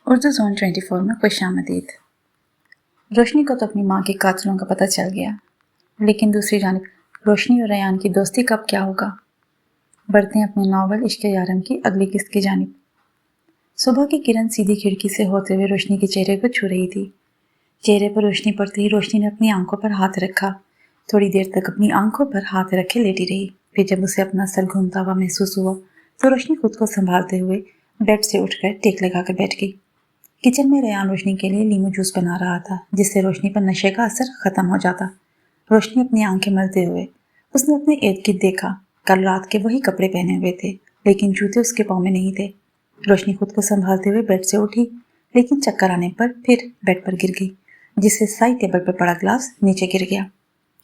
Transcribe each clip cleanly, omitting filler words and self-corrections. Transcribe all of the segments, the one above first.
Urdu zone 24 में खुशामदीद। रोशनी को तो अपनी माँ के कातिलों का पता चल गया, लेकिन दूसरी जानिब रोशनी और रेयान की दोस्ती कब क्या होगा। बढ़ते हैं अपने नावल इश्क यारम की अगली किस्त की जानिब। सुबह की किरण सीधी खिड़की से होते हुए रोशनी के चेहरे को छू रही थी। चेहरे पर रोशनी पड़ते ही रोशनी ने अपनी आंखों पर हाथ रखा। थोड़ी देर तक अपनी आंखों पर हाथ रखे लेटी रही। फिर जब उसे अपना सर घूमता हुआ महसूस हुआ तो रोशनी खुद को संभालते हुए बेड से उठकर टेक लगाकर बैठ गई। किचन में रेयान रोशनी के लिए लीमू जूस बना रहा था, जिससे रोशनी पर नशे का असर खत्म हो जाता। रोशनी अपनी आंखें मलते हुए उसने अपने इर्द गिर्द देखा। कल रात के वही कपड़े पहने हुए थे, लेकिन जूते उसके पाँव में नहीं थे। रोशनी खुद को संभालते हुए बेड से उठी, लेकिन चक्कर आने पर फिर बेड पर गिर गई, जिससे साइड टेबल पर पड़ा ग्लास नीचे गिर गया।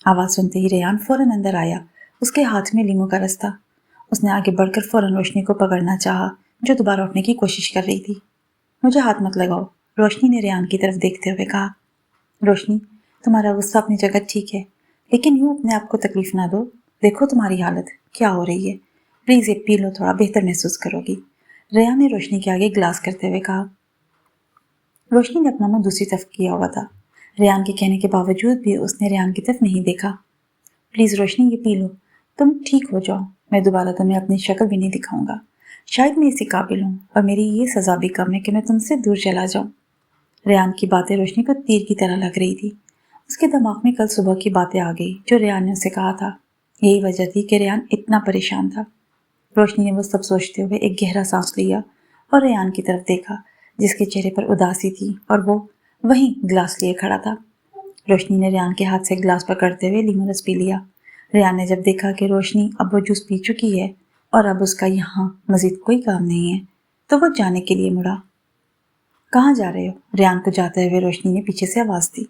आवाज़ सुनते ही रेयान फौरन अंदर आया। उसके हाथ में लीमू का रस था। उसने आगे बढ़कर फौरन रोशनी को पकड़ना चाहा, जो दोबारा उठने की कोशिश कर रही थी। मुझे हाथ मत लगाओ, रोशनी ने रेयान की तरफ देखते हुए कहा। रोशनी, तुम्हारा गुस्सा अपनी जगह ठीक है, लेकिन यूँ अपने आप को तकलीफ ना दो। देखो तुम्हारी हालत क्या हो रही है, प्लीज़ ये पी लो, थोड़ा बेहतर महसूस करोगी, रेयान ने रोशनी के आगे ग्लास करते हुए कहा। रोशनी ने अपना मुंह दूसरी तरफ किया हुआ था। रेयान के कहने के बावजूद भी उसने रेयान की तरफ नहीं देखा। प्लीज़ रोशनी, ये पी लो, तुम ठीक हो जाओ। मैं दोबारा तुम्हें अपनी शक्ल भी नहीं दिखाऊंगा। शायद मैं इसी काबिल हूँ, और मेरी ये सज़ा भी कम है कि मैं तुमसे दूर चला जाऊँ। रेयान की बातें रोशनी को तीर की तरह लग रही थी। उसके दिमाग में कल सुबह की बातें आ गई जो रेयान ने उसे कहा था। यही वजह थी कि रेयान इतना परेशान था। रोशनी ने वो सब सोचते हुए एक गहरा सांस लिया और रेयान की तरफ देखा, जिसके चेहरे पर उदासी थी और वो वहीं ग्लास लिए खड़ा था। रोशनी ने रेयान के हाथ से ग्लास पकड़ते हुए लीमू रस पी लिया। रेयान ने जब देखा कि रोशनी अब वो जूस पी चुकी है और अब उसका यहाँ मजीद कोई काम नहीं है, तो वो जाने के लिए मुड़ा। कहाँ जा रहे हो? रेयान को जाते हुए रोशनी ने पीछे से आवाज़ दी।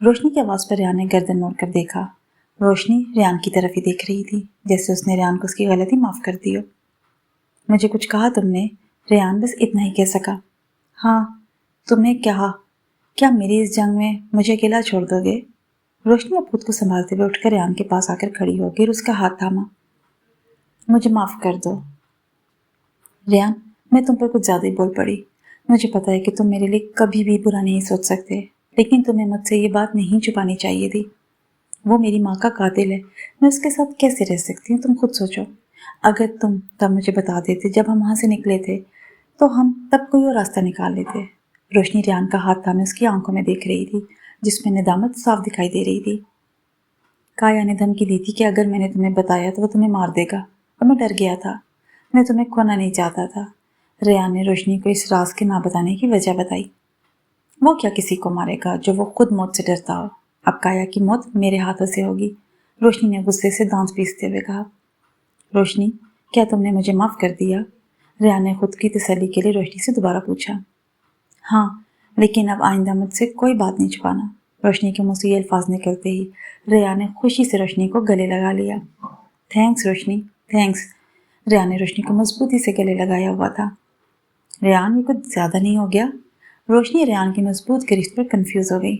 रोशनी की आवाज़ पर रेयान ने गर्दन मोड़कर देखा। रोशनी रेयान की तरफ ही देख रही थी, जैसे उसने रेयान को उसकी गलती माफ़ कर दी हो। मुझे कुछ कहा तुमने? रेयान बस इतना ही कह सका। हाँ, तुमने कहा क्या मेरी इस जंग में मुझे अकेला छोड़ दोगे? रोशनी अब खुद को संभालते हुए उठकर रेयान के पास आकर खड़ी हो गई और उसका हाथ थामा। मुझे माफ़ कर दो रेयान, मैं तुम पर कुछ ज़्यादा ही बोल पड़ी। मुझे पता है कि तुम मेरे लिए कभी भी बुरा नहीं सोच सकते, लेकिन तुम्हें मुझसे ये बात नहीं छुपानी चाहिए थी। वो मेरी माँ का कातिल है, मैं उसके साथ कैसे रह सकती हूँ? तुम खुद सोचो। अगर तुम तब मुझे बता देते जब हम वहाँ से निकले थे, तो हम तब कोई और रास्ता निकाल लेते। रोशनी रेयान का हाथ थामे उसकी आंखों में देख रही थी, जिसमें नदामत साफ दिखाई दे रही थी। काया ने धमकी दी थी कि अगर मैंने तुम्हें बताया तो वो तुम्हें मार देगा, और मैं डर गया था। मैं तुम्हें खोना नहीं चाहता था। रेयान ने रोशनी को इस राज के ना बताने की वजह बताई। वो क्या किसी को मारेगा जो वो खुद मौत से डरता हो? अब काया की मौत मेरे हाथों से होगी, रोशनी ने गुस्से से दांत पीसते हुए कहा। रोशनी, क्या तुमने मुझे माफ़ कर दिया? रेयान ने खुद की तसल्ली के लिए रोशनी से दोबारा पूछा। हाँ, लेकिन अब आइंदा मुझसे कोई बात नहीं छुपाना। रोशनी के मुंह से ये अल्फाज निकलते ही रेयान ने खुशी से रोशनी को गले लगा लिया। थैंक्स रोशनी, थैंक्स। रेयान ने रोशनी को मजबूती से गले लगाया हुआ था। रेयान, ये कुछ ज़्यादा नहीं हो गया? रोशनी रेयान की मजबूत गिरफ्त पर कंफ्यूज हो गई।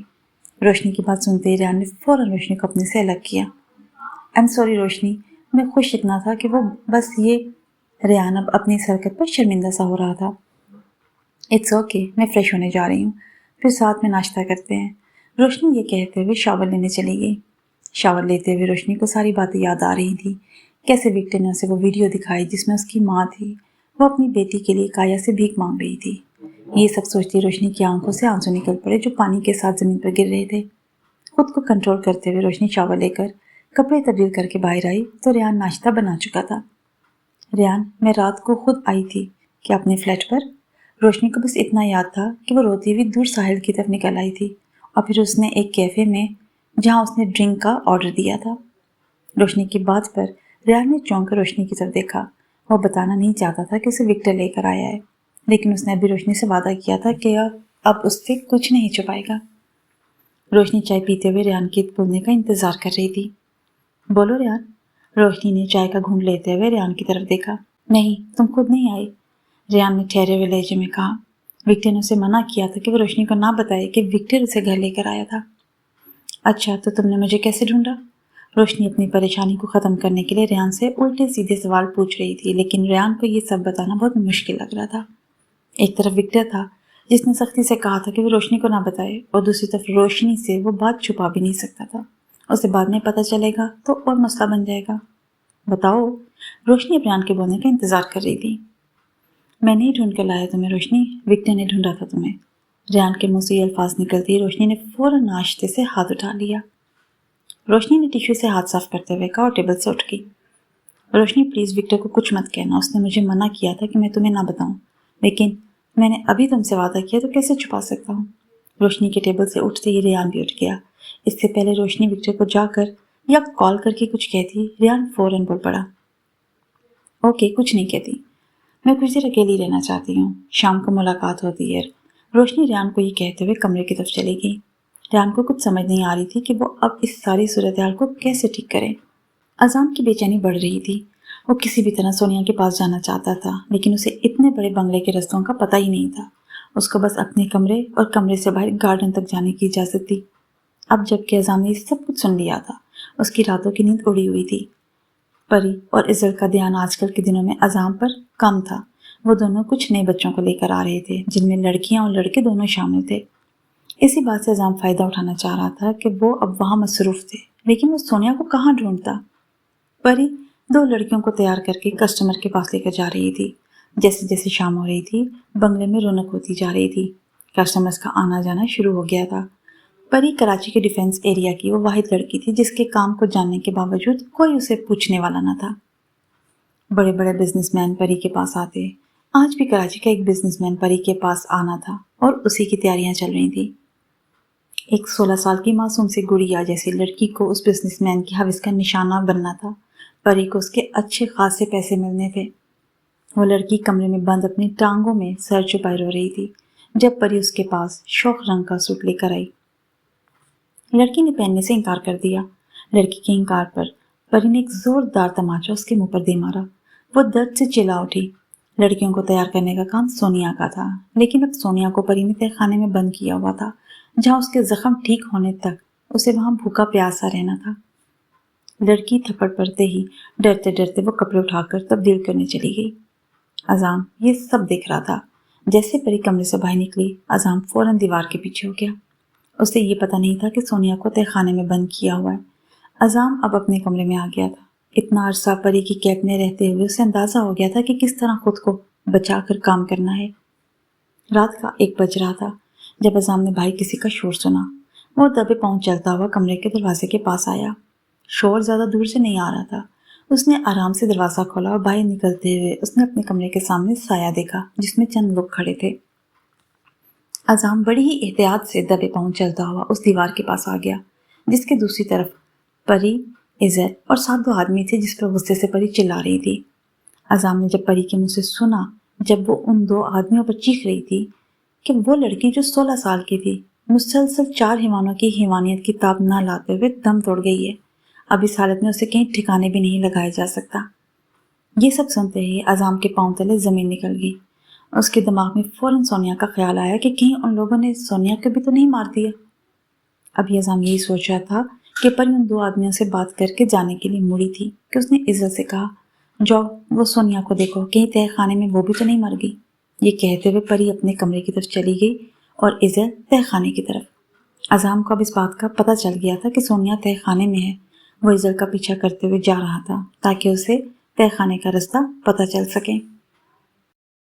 रोशनी की बात सुनते ही रेयान ने फौरन रोशनी को अपने से अलग किया। आई एम सॉरी रोशनी, मैं खुश इतना था कि वो बस ये। रेयान अब अपनी इस हरकत पर शर्मिंदा सा हो रहा था। इट्स ओके, मैं फ्रेश होने जा रही हूँ, फिर साथ में नाश्ता करते हैं। रोशनी ये कहते हुए शावर लेने चली गई। शावर लेते हुए रोशनी को सारी बातें याद आ रही थी। कैसे विक्टर ने उसे वो वीडियो दिखाई जिसमें उसकी माँ थी, वो अपनी बेटी के लिए काया से भीख मांग रही थी। ये सब सोचती रोशनी की आंखों से आंसू निकल पड़े जो पानी के साथ ज़मीन पर गिर रहे थे। खुद को कंट्रोल करते हुए रोशनी शावर लेकर कपड़े तब्दील करके बाहर आई तो रेयान नाश्ता बना चुका था। रेयान, मैं रात को खुद आई थी क्या अपने फ्लैट पर? रोशनी को बस इतना याद था कि वो रोती हुई दूर साहिल की तरफ निकल आई थी, और फिर उसने एक कैफ़े में जहाँ उसने ड्रिंक का ऑर्डर दिया था। रोशनी की बात पर रेयान ने चौंक कर रोशनी की तरफ देखा। वो बताना नहीं चाहता था कि उसे विक्टर लेकर आया है, लेकिन उसने अभी रोशनी से वादा किया था कि अब उससे कुछ नहीं छुपाएगा। रोशनी चाय पीते हुए रेयान के बोलने का इंतज़ार कर रही थी। बोलो रेयान। रोशनी ने चाय का घूंट लेते हुए रेयान की तरफ देखा। नहीं, तुम खुद नहीं आई, रेयान ने ठहरे हुए लहजे में कहा। विक्टर ने उसे मना किया था कि वो रोशनी को ना बताए कि विक्टर उसे घर लेकर आया था। अच्छा, तो तुमने मुझे कैसे ढूंढा? रोशनी अपनी परेशानी को ख़त्म करने के लिए रेयान से उल्टे सीधे सवाल पूछ रही थी, लेकिन रेयान को ये सब बताना बहुत मुश्किल लग रहा था। एक तरफ विक्टर था जिसने सख्ती से कहा था कि वो रोशनी को ना बताए, और दूसरी तरफ रोशनी से वो बात छुपा भी नहीं सकता था। उसे बाद में पता चलेगा तो और मसला बन जाएगा। बताओ, रोशनी रेहान के बोलने का इंतजार कर रही थी। मैं नहीं ढूंढ कर लाया तुम्हें रोशनी, विक्टर ने ढूंढा था तुम्हें। रेहान के मुंह से ये अल्फाज निकलते ही रोशनी ने फौरन नाश्ते से हाथ उठा लिया। रोशनी ने टिश्यू से हाथ साफ करते हुए कहा और टेबल से उठ गई। रोशनी प्लीज़ विक्टर को कुछ मत कहना, उसने मुझे मना किया था कि मैं तुम्हें ना बताऊं, लेकिन मैंने अभी तुमसे वादा किया तो कैसे छुपा सकता हूँ। रोशनी के टेबल से उठते ही रेहान भी उठ गया। इससे पहले रोशनी विक्टर को जाकर या कॉल करके कुछ कहती, रेहान फौरन बोल पड़ा, ओके कुछ नहीं कहती, मैं कुछ देर अकेली रहना चाहती हूँ, शाम को मुलाकात होती है। रोशनी रेहान को ये कहते हुए कमरे की तरफ चली गई। रेहान को कुछ समझ नहीं आ रही थी कि वो अब इस सारी सूरत हाल को कैसे ठीक करे। अजाम की बेचैनी बढ़ रही थी। वो किसी भी तरह सोनिया के पास जाना चाहता था, लेकिन उसे इतने बड़े बंगले के रास्तों का पता ही नहीं था। उसको बस अपने कमरे और कमरे से बाहर गार्डन तक जाने की इजाज़त थी। अब जबकि अजाम ने सब कुछ सुन लिया था, उसकी रातों की नींद उड़ी हुई थी। परी और इज़्ज़त का ध्यान आजकल के दिनों में अजाम पर कम था। वो दोनों कुछ नए बच्चों को लेकर आ रहे थे, जिनमें लड़कियां और लड़के दोनों शामिल थे। इसी बात से अजाम फ़ायदा उठाना चाह रहा था कि वो अब वहाँ मसरूफ़ थे, लेकिन वो सोनिया को कहाँ ढूंढता। परी 2 लड़कियों को तैयार करके कस्टमर के पास लेकर जा रही थी। जैसे जैसे शाम हो रही थी, बंगले में रौनक होती जा रही थी। कस्टमर्स का आना जाना शुरू हो गया था। परी कराची के डिफेंस एरिया की वो वाहिद लड़की थी जिसके काम को जानने के बावजूद कोई उसे पूछने वाला न था। बड़े बड़े बिजनेसमैन परी के पास आते। आज भी कराची का एक बिजनेसमैन परी के पास आना था और उसी की तैयारियां चल रही थी। एक 16 साल की मासूम सी गुड़िया जैसी लड़की को उस बिजनेसमैन की हवस का निशाना बनना था। परी को उसके अच्छे खासे पैसे मिलने थे। वो लड़की कमरे में बंद अपनी टांगों में सर छुपाए रो रही थी जब परी उसके पास शौक रंग का सूट लेकर आई। लड़की ने पहनने से इनकार कर दिया। लड़की के इनकार पर परी ने एक जोरदार तमाचा उसके मुंह पर दे मारा। वो दर्द से चिल्ला उठी। लड़कियों को तैयार करने का काम सोनिया का था, लेकिन अब सोनिया को परी ने तहखाने में बंद किया हुआ था, जहाँ उसके जख्म ठीक होने तक उसे वहां भूखा प्यासा रहना था। लड़की थप्पड़ पड़ते ही डरते डरते वो कपड़े उठाकर तब्दील करने चली गई। अजाम ये सब देख रहा था। जैसे परी कमरे से बाहर निकली, अजाम फौरन दीवार के पीछे हो गया। उसे ये पता नहीं था कि सोनिया को तहखाने में बंद किया हुआ है। अजाम अब अपने कमरे में आ गया था। इतना अरसा परी की कैद में रहते हुए उसे अंदाजा हो गया था कि किस तरह खुद को बचाकर काम करना है। रात का 1 बज रहा था जब अजाम ने भाई किसी का शोर सुना। वो दबे पांव चलता हुआ कमरे के दरवाजे के पास आया। शोर ज्यादा दूर से नहीं आ रहा था। उसने आराम से दरवाजा खोला और बाहर निकलते हुए उसने अपने कमरे के सामने साया देखा जिसमें चंद लोग खड़े थे। अजाम बड़ी ही एहतियात से दबे पांव चलता हुआ उस दीवार के पास आ गया जिसके दूसरी तरफ परी, इज़्ज़त और 7 आदमी थे जिस पर गुस्से से परी चिल्ला रही थी। अजाम ने जब परी के मुंह से सुना, जब वो उन 2 आदमियों पर चीख रही थी कि वो लड़की जो 16 साल की थी मुसलसल 4 हिवानों की हिवानियत की ताब ना लाते हुए दम तोड़ गई है, अब इस हालत में उसे कहीं ठिकाने भी नहीं लगाया जा सकता। ये सब सुनते ही अजाम के पांव तले जमीन निकल गई। उसके दिमाग में फौरन सोनिया का ख्याल आया कि कहीं उन लोगों ने सोनिया को भी तो नहीं मार दिया। अभी अजाम यही सोच रहा था कि परी उन 2 आदमियों से बात करके जाने के लिए मुड़ी थी कि उसने इज़्ज़त से कहा, जाओ वो सोनिया को देखो, कहीं तहखाने में वो भी तो नहीं मर गई। ये कहते हुए परी अपने कमरे की तरफ चली गई और इज़्ज़त तहखाने की तरफ। अजाम को अब इस बात का पता चल गया था कि सोनिया तहखाने में है। वो इज़्ज़त का पीछा करते हुए जा रहा था ताकि उसे तहखाने का रास्ता पता चल सके।